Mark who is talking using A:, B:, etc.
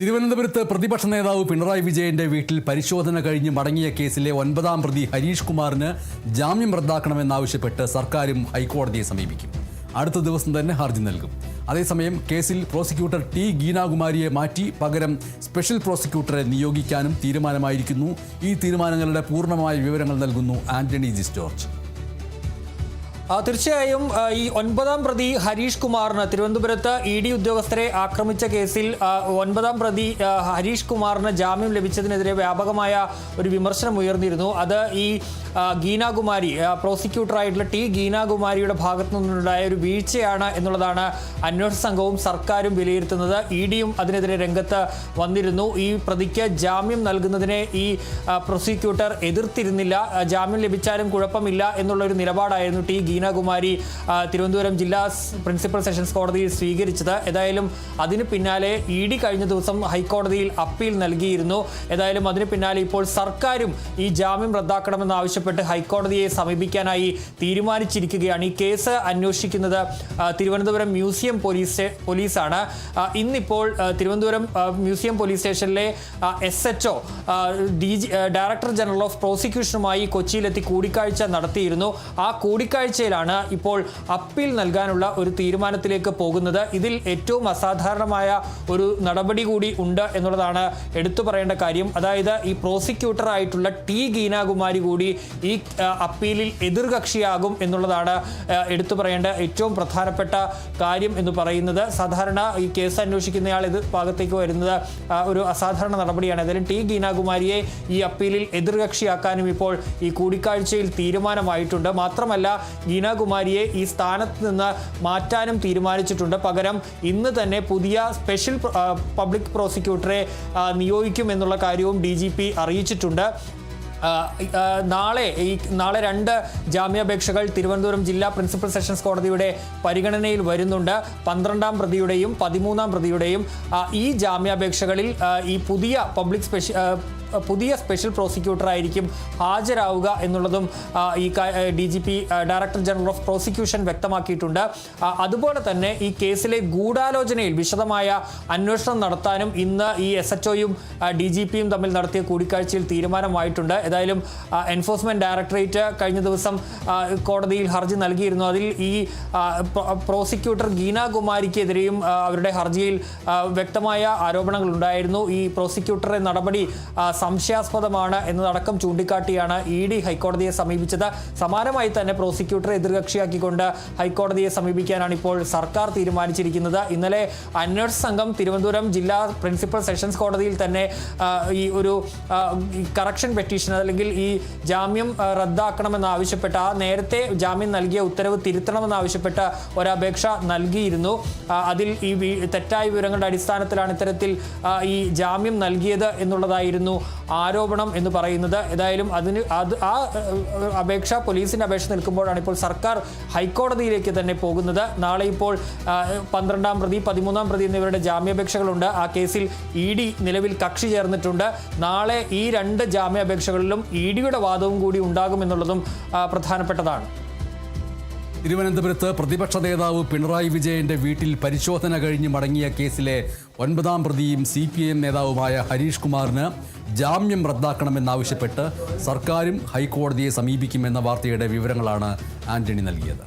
A: തിരുവനന്തപുരത്ത് പ്രതിപക്ഷ നേതാവ് പിണറായി വിജയന്റെ വീട്ടിൽ പരിശോധന കഴിഞ്ഞ് മടങ്ങിയ കേസിലെ 9ാം പ്രതി ഹരീഷ് കുമാറിന് ജാമ്യം റദ്ദാക്കണമെന്നാവശ്യപ്പെട്ട് സർക്കാരും ഹൈക്കോടതിയെ സമീപിക്കും. അടുത്ത ദിവസം തന്നെ ഹർജി നൽകും. അതേസമയം കേസിൽ പ്രോസിക്യൂട്ടർ ടി ഗീനാകുമാരിയെ മാറ്റി പകരം സ്പെഷ്യൽ പ്രോസിക്യൂട്ടറെ നിയോഗിക്കാനും തീരുമാനമായിരിക്കുന്നു. ഈ തീരുമാനങ്ങളുടെ പൂർണ്ണമായ വിവരങ്ങൾ നൽകുന്നു ആന്റണി ജി ജോർജ്.
B: തീർച്ചയായും ഈ 9ാം പ്രതി ഹരീഷ് കുമാറിന് തിരുവനന്തപുരത്ത് ഇ ഡി ഉദ്യോഗസ്ഥരെ ആക്രമിച്ച കേസിൽ 9ാം പ്രതി ഹരീഷ് കുമാറിന് ജാമ്യം ലഭിച്ചതിനെതിരെ വ്യാപകമായ ഒരു വിമർശനം ഉയർന്നിരുന്നു. അത് ഈ ഗീനാകുമാരി പ്രോസിക്യൂട്ടറായിട്ടുള്ള ടി ഗീനാകുമാരിയുടെ ഭാഗത്തു നിന്നുണ്ടായ ഒരു വീഴ്ചയാണ് എന്നുള്ളതാണ് അന്വേഷണ സംഘവും സർക്കാരും വിലയിരുത്തുന്നത്. ഇ ഡിയും അതിനെതിരെ രംഗത്ത് വന്നിരുന്നു. ഈ പ്രതിക്ക് ജാമ്യം നൽകുന്നതിനെ ഈ പ്രോസിക്യൂട്ടർ എതിർത്തിരുന്നില്ല. ജാമ്യം ലഭിച്ചാലും കുഴപ്പമില്ല എന്നുള്ളൊരു നിലപാടായിരുന്നു ടി ഗീനാകുമാരി തിരുവനന്തപുരം ജില്ലാ പ്രിൻസിപ്പൽ സെഷൻസ് കോടതിയിൽ സ്വീകരിച്ചത്. ഏതായാലും അതിന് പിന്നാലെ ഇ ഡി കഴിഞ്ഞ ദിവസം ഹൈക്കോടതിയിൽ അപ്പീൽ നൽകിയിരുന്നു. ഏതായാലും അതിന് പിന്നാലെ ഇപ്പോൾ സർക്കാരും ഈ ജാമ്യം റദ്ദാക്കണമെന്ന് ആവശ്യപ്പെട്ട് ഹൈക്കോടതിയെ സമീപിക്കാനായി തീരുമാനിച്ചിരിക്കുകയാണ്. ഈ കേസ് അന്വേഷിക്കുന്നത് തിരുവനന്തപുരം മ്യൂസിയം പോലീസാണ്. ഇന്നിപ്പോൾ തിരുവനന്തപുരം മ്യൂസിയം പോലീസ് സ്റ്റേഷനിലെ SHO ഡയറക്ടർ ജനറൽ ഓഫ് പ്രോസിക്യൂഷനുമായി കൊച്ചിയിലെത്തി കൂടിക്കാഴ്ച നടത്തിയിരുന്നു. ആ കൂടിക്കാഴ്ചയിലാണ് ഇപ്പോൾ അപ്പീൽ നൽകാനുള്ള ഒരു തീരുമാനത്തിലേക്ക് പോകുന്നത്. ഇതിൽ ഏറ്റവും അസാധാരണമായ ഒരു നടപടി കൂടി ഉണ്ട് എന്നുള്ളതാണ് എടുത്തു പറയേണ്ട കാര്യം. അതായത് ഈ പ്രോസിക്യൂട്ടറായിട്ടുള്ള ടി ഗീനാകുമാരി കൂടി ഈ അപ്പീലിൽ എതിർകക്ഷിയാകും എന്നുള്ളതാണ് എടുത്തു പറയേണ്ട ഏറ്റവും പ്രധാനപ്പെട്ട കാര്യം എന്ന് പറയുന്നത്. സാധാരണ ഈ കേസ് അന്വേഷിക്കുന്നയാൾ ഇത് ഭാഗത്തേക്ക് വരുന്നത് ഒരു അസാധാരണ നടപടിയാണ്. ഏതായാലും ടി ഗീനാകുമാരിയെ ഈ അപ്പീലിൽ എതിർകക്ഷിയാക്കാനും ഇപ്പോൾ ഈ കൂടിക്കാഴ്ചയിൽ തീരുമാനമായിട്ടുണ്ട്. മാത്രമല്ല ഗീനാകുമാരിയെ ഈ സ്ഥാനത്ത് നിന്ന് മാറ്റാനും തീരുമാനിച്ചിട്ടുണ്ട്. പകരം ഇന്ന് തന്നെ പുതിയ സ്പെഷ്യൽ പബ്ലിക് പ്രോസിക്യൂട്ടറെ നിയോഗിക്കുമെന്നുള്ള കാര്യവും DGP അറിയിച്ചിട്ടുണ്ട്. നാളെ 2 ജാമ്യാപേക്ഷകൾ തിരുവനന്തപുരം ജില്ലാ പ്രിൻസിപ്പൽ സെഷൻസ് കോടതിയുടെ പരിഗണനയിൽ വരുന്നുണ്ട്. 12ാം പ്രതിയുടെയും 13ാം പ്രതിയുടെയും ഈ ജാമ്യാപേക്ഷകളിൽ ഈ പുതിയ സ്പെഷ്യൽ പ്രോസിക്യൂട്ടറായിരിക്കും ഹാജരാവുക എന്നുള്ളതും ഈ DGP director general of prosecution വ്യക്തമാക്കിയിട്ടുണ്ട്. അതുപോലെ തന്നെ ഈ കേസിലെ ഗൂഢാലോചനയിൽ വിശദമായ അന്വേഷണം നടത്താനും ഇന്ന് ഈ SHOയും DGPയും തമ്മിൽ നടത്തിയ കൂടിക്കാഴ്ചയിൽ തീരുമാനമായിട്ടുണ്ട്. ഏതായാലും എൻഫോഴ്സ്മെന്റ് ഡയറക്ടറേറ്റ് കഴിഞ്ഞ ദിവസം കോടതിയിൽ ഹർജി നൽകിയിരുന്നു. അതിൽ ഈ പ്രോസിക്യൂട്ടർ ഗീനാകുമാരിക്കെതിരെയും അവരുടെ ഹർജിയിൽ വ്യക്തമായ ആരോപണങ്ങൾ ഉണ്ടായിരുന്നു. ഈ പ്രോസിക്യൂട്ടറുടെ നടപടി സംശയാസ്പദമാണ് എന്നതടക്കം ചൂണ്ടിക്കാട്ടിയാണ് ED ഹൈക്കോടതിയെ സമീപിച്ചത്. സമാനമായി തന്നെ പ്രോസിക്യൂട്ടറെ എതിർകക്ഷിയാക്കിക്കൊണ്ട് ഹൈക്കോടതിയെ സമീപിക്കാനാണ് ഇപ്പോൾ സർക്കാർ തീരുമാനിച്ചിരിക്കുന്നത്. ഇന്നലെ അന്വേഷണ സംഘം തിരുവനന്തപുരം ജില്ലാ പ്രിൻസിപ്പൽ സെഷൻസ് കോടതിയിൽ തന്നെ ഈ ഒരു കറക്ഷൻ പെറ്റീഷൻ അല്ലെങ്കിൽ ഈ ജാമ്യം റദ്ദാക്കണമെന്നാവശ്യപ്പെട്ട നേരത്തെ ജാമ്യം നൽകിയ ഉത്തരവ് തിരുത്തണമെന്നാവശ്യപ്പെട്ട ഒരപേക്ഷ നൽകിയിരുന്നു. അതിൽ ഈ തെറ്റായ വിവരങ്ങളുടെ അടിസ്ഥാനത്തിലാണ് ഇത്തരത്തിൽ ഈ ജാമ്യം നൽകിയത് എന്നുള്ളതായിരുന്നു ആരോപണം എന്ന് പറയുന്നത്. ഏതായാലും ആ അപേക്ഷ പോലീസിന്റെ അപേക്ഷ നിൽക്കുമ്പോഴാണ് ഇപ്പോൾ സർക്കാർ ഹൈക്കോടതിയിലേക്ക് തന്നെ പോകുന്നത്. നാളെ ഇപ്പോൾ 12ാം പ്രതി 13ാം പ്രതി എന്നിവരുടെ ജാമ്യാപേക്ഷകളുണ്ട്. ആ കേസിൽ ED നിലവിൽ കക്ഷി ചേർന്നിട്ടുണ്ട്. നാളെ ഈ 2 ജാമ്യാപേക്ഷകളിലും EDയുടെ വാദവും കൂടി ഉണ്ടാകുമെന്നുള്ളതും പ്രധാനപ്പെട്ടതാണ്.
A: തിരുവനന്തപുരത്ത് പ്രതിപക്ഷ നേതാവ് പിണറായി വിജയന്റെ വീട്ടിൽ പരിശോധന കഴിഞ്ഞ് മടങ്ങിയ കേസിലെ 9ാം പ്രതിയും CPIM നേതാവുമായ ഹരീഷ് കുമാറിന് ജാമ്യം റദ്ദാക്കണമെന്നാവശ്യപ്പെട്ട് സർക്കാരും ഹൈക്കോടതിയെ സമീപിക്കുമെന്ന വാർത്തയുടെ വിവരങ്ങളാണ് ആന്റണി നൽകിയത്.